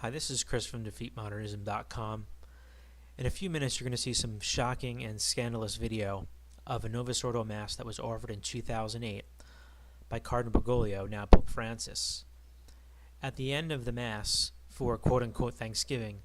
Hi, this is Chris from DefeatModernism.com. In a few minutes, you're going to see some shocking and scandalous video of a Novus Ordo Mass that was offered in 2008 by Cardinal Bergoglio, now Pope Francis. At the end of the Mass, for quote-unquote Thanksgiving,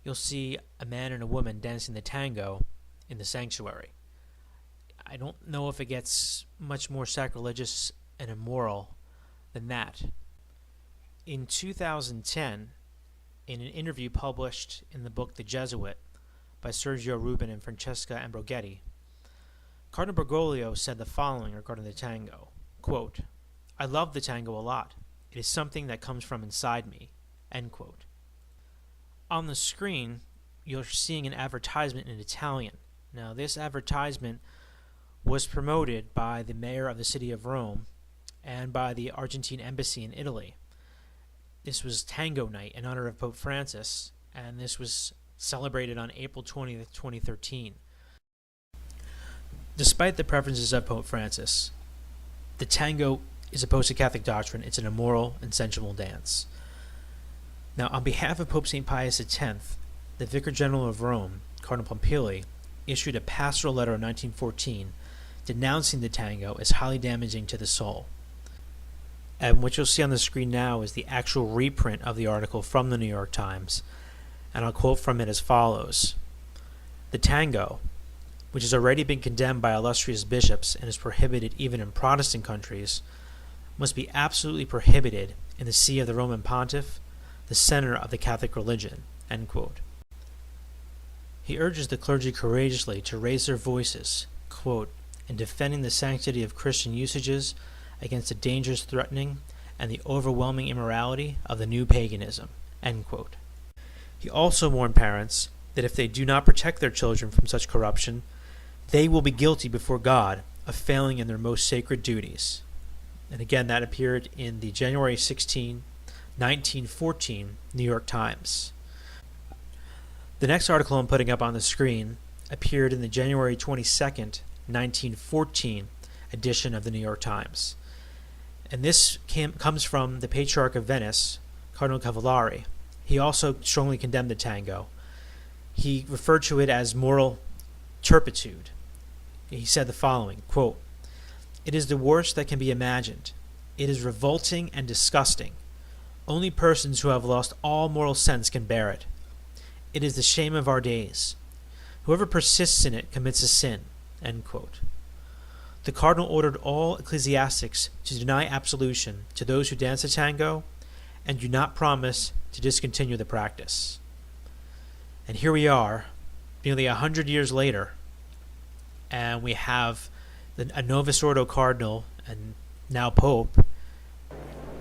you'll see a man and a woman dancing the tango in the sanctuary. I don't know if it gets much more sacrilegious and immoral than that. In 2010, in an interview published in the book The Jesuit by Sergio Rubin and Francesca Ambrogetti, Cardinal Bergoglio said the following regarding the tango, quote, "I love the tango a lot. It is something that comes from inside me," end quote. On the screen, you're seeing an advertisement in Italian. Now, this advertisement was promoted by the mayor of the city of Rome and by the Argentine embassy in Italy. This was Tango Night in honor of Pope Francis, and this was celebrated on April 20th, 2013. Despite the preferences of Pope Francis, the tango is opposed to Catholic doctrine. It's an immoral and sensual dance. Now, on behalf of Pope St. Pius X, the Vicar General of Rome, Cardinal Pompili, issued a pastoral letter in 1914 denouncing the tango as highly damaging to the soul. And what you'll see on the screen now is the actual reprint of the article from the New York Times, and I'll quote from it as follows. "The tango, which has already been condemned by illustrious bishops and is prohibited even in Protestant countries, must be absolutely prohibited in the see of the Roman Pontiff, the center of the Catholic religion," end quote. He urges the clergy courageously to raise their voices, quote, "in defending the sanctity of Christian usages against the dangers threatening and the overwhelming immorality of the new paganism," end quote. He also warned parents that if they do not protect their children from such corruption, they will be guilty before God of failing in their most sacred duties. And again, that appeared in the January 16, 1914 New York Times. The next article I'm putting up on the screen appeared in the January 22nd, 1914 edition of the New York Times. And this comes from the Patriarch of Venice, Cardinal Cavallari. He also strongly condemned the tango. He referred to it as moral turpitude. He said the following, quote, "It is the worst that can be imagined. It is revolting and disgusting. Only persons who have lost all moral sense can bear it. It is the shame of our days. Whoever persists in it commits a sin," end quote. The Cardinal ordered all ecclesiastics to deny absolution to those who dance the tango and do not promise to discontinue the practice. And here we are, nearly 100 years later, and we have a Novus Ordo Cardinal, and now Pope,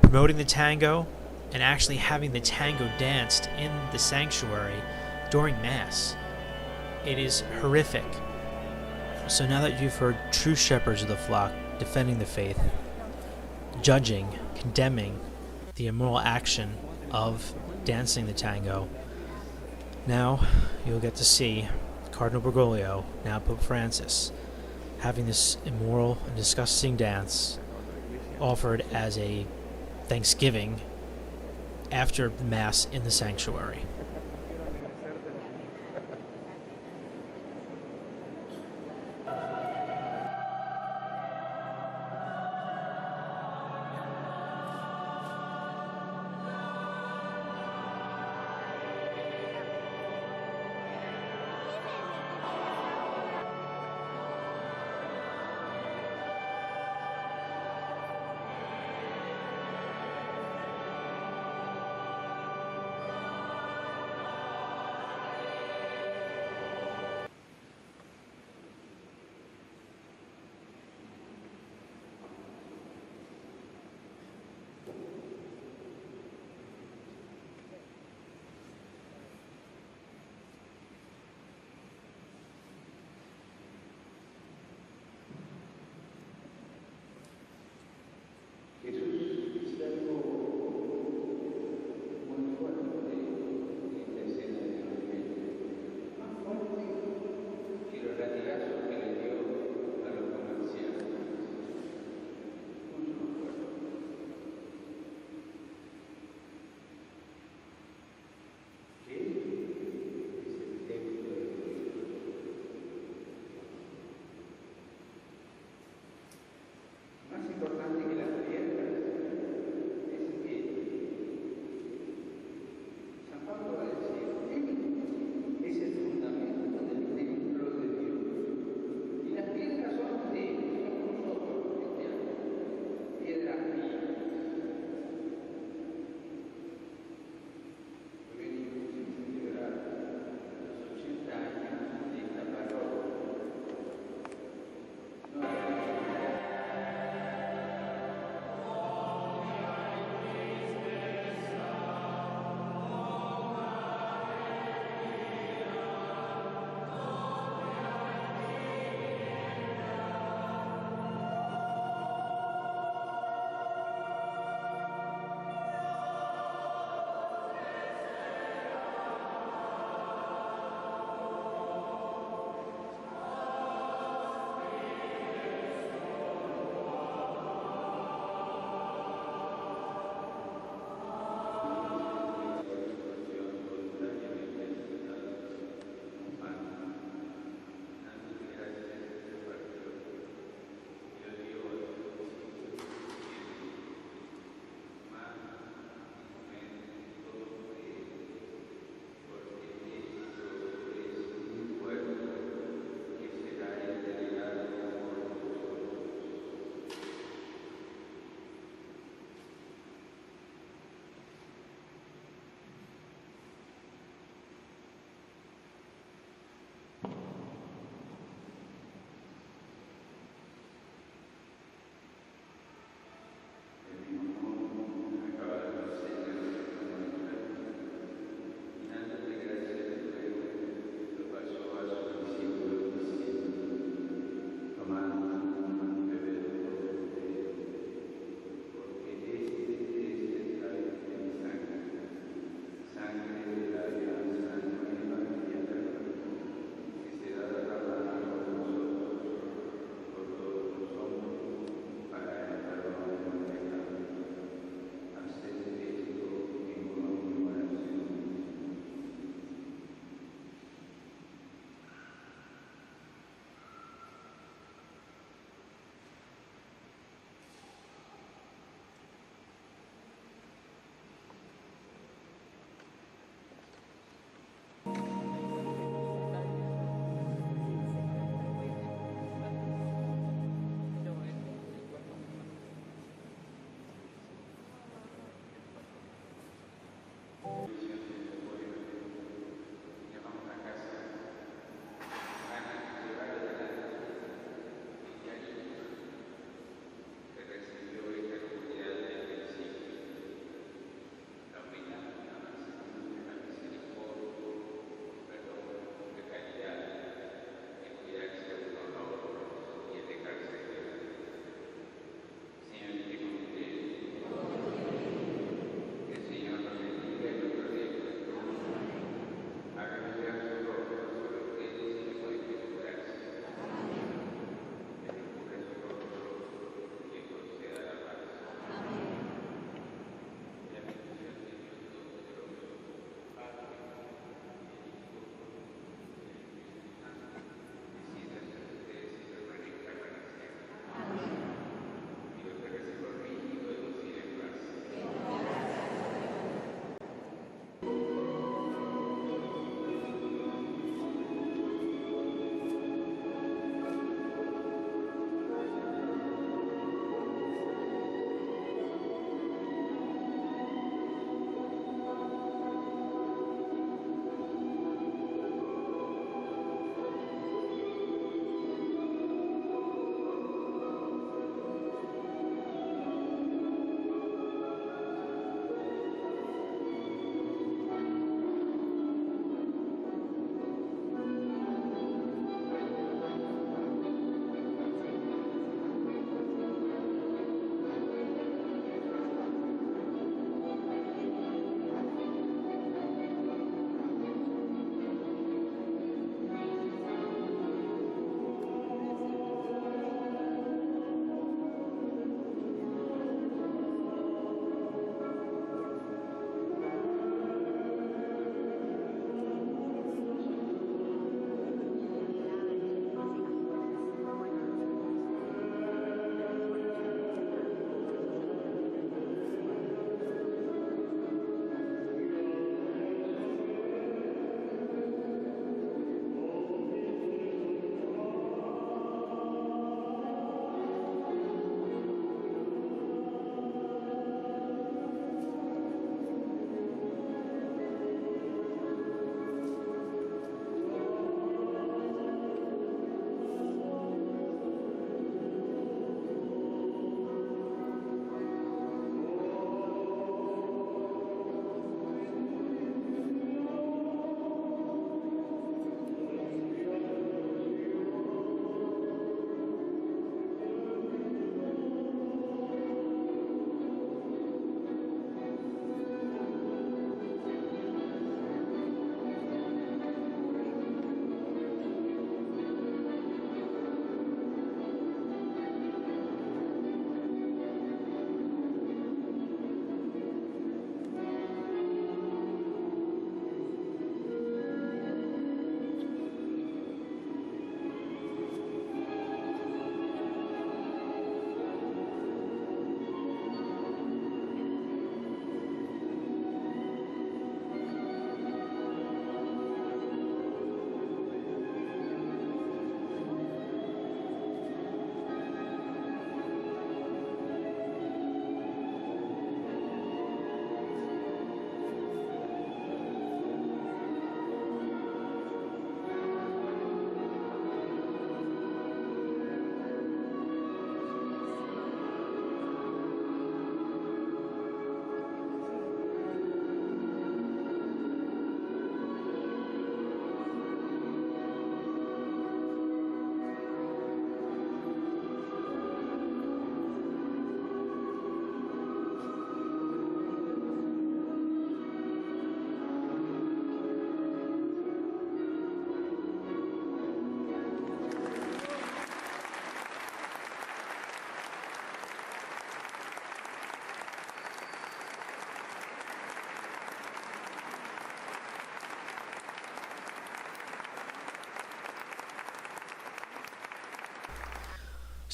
promoting the tango and actually having the tango danced in the sanctuary during Mass. It is horrific. So now that you've heard true shepherds of the flock defending the faith, judging, condemning the immoral action of dancing the tango, now you'll get to see Cardinal Bergoglio, now Pope Francis, having this immoral and disgusting dance offered as a thanksgiving after Mass in the sanctuary.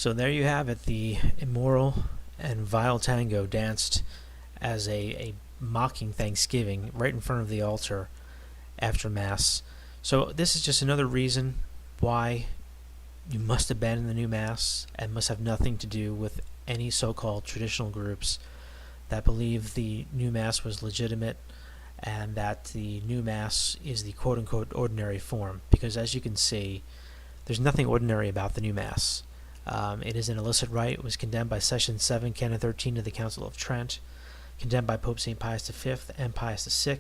So there you have it, the immoral and vile tango danced as a mocking Thanksgiving right in front of the altar after Mass. So this is just another reason why you must abandon the new Mass and must have nothing to do with any so-called traditional groups that believe the new Mass was legitimate and that the new Mass is the quote-unquote ordinary form. Because as you can see, there's nothing ordinary about the new Mass. It is an illicit rite. It was condemned by Session 7, Canon 13 of the Council of Trent, condemned by Pope St. Pius V and Pius VI,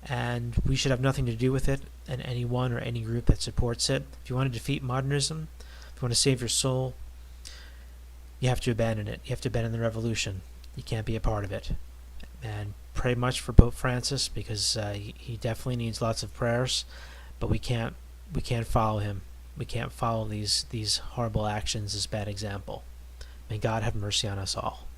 and we should have nothing to do with it and anyone or any group that supports it. If you want to defeat modernism, if you want to save your soul, you have to abandon it. You have to abandon the revolution. You can't be a part of it. And pray much for Pope Francis, because he definitely needs lots of prayers, but we can't follow him. We can't follow these horrible actions as bad example. May God have mercy on us all.